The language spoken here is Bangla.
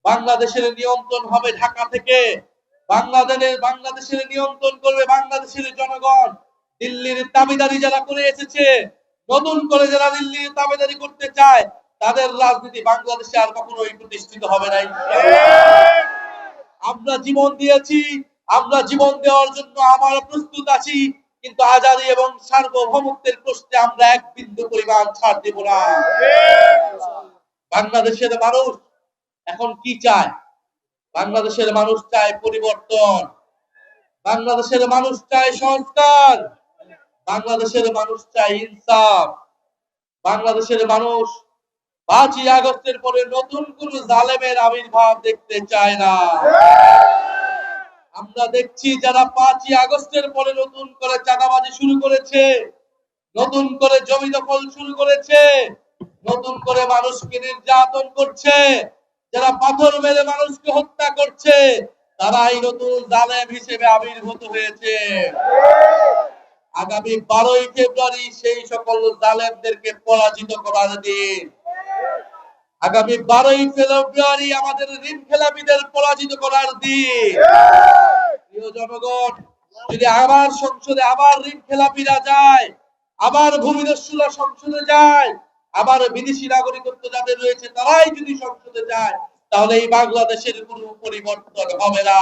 বাংলাদেশের নিয়ন্ত্রণ হবে ঢাকা থেকে। বাংলাদেশের নিয়ন্ত্রণ করবে বাংলাদেশের জনগণ। দিল্লির দাবিদারি যারা করে এসেছে, নতুন করে যারা দিল্লির দাবিদারি করতে চায়, তাদের রাজনীতি বাংলাদেশে আর কখনোই প্রতিষ্ঠিত হবে না। আমরা জীবন দিয়েছি, আমরা জীবন দেওয়ার জন্য আমরা প্রস্তুত আছি, কিন্তু আজাদী এবং সার্বভৌমত্বের প্রশ্নে আমরা এক বিন্দু পরিমাণ ছাড় দেব না। বাংলাদেশের মানুষ এখন কি চায়? বাংলাদেশের মানুষ চায় পরিবর্তন, বাংলাদেশের মানুষ চায় সংস্কার, বাংলাদেশের মানুষ চায় ইনসাফ। বাংলাদেশের মানুষ 5ই আগস্টের পরে নতুন কোন জালেমের আবির্ভাব দেখতে চায় না। আমরা দেখছি যারা 5ই আগস্টের পরে নতুন করে চাঁদাবাজি শুরু করেছে, নতুন করে জমি দখল শুরু করেছে, নতুন করে মানুষকে নির্যাতন করছে, যারা পাথর মেরে মানুষকে হত্যা করছে, তারাই নতুন জালেম হিসেবে আবির্ভূত হয়েছে। আগামী 12ই ফেব্রুয়ারি সেই সকল জালেমদেরকে পরাজিত করার দিন। আগামী 12ই ফেব্রুয়ারি আমাদের ঋণখেলাপিদের পরাজিত করার দিন। প্রিয় জনগণ, যদি আবার সংসদে আবার ঋণখেলাপিরা যায়, আবার ভূমিদস্যুরা সংসদে যায়, আবার বিদেশি নাগরিকত্ব যাদের রয়েছে তারাই যদি সংসদে যায়, তাহলে এই বাংলাদেশের কোনো পরিবর্তন হবে না।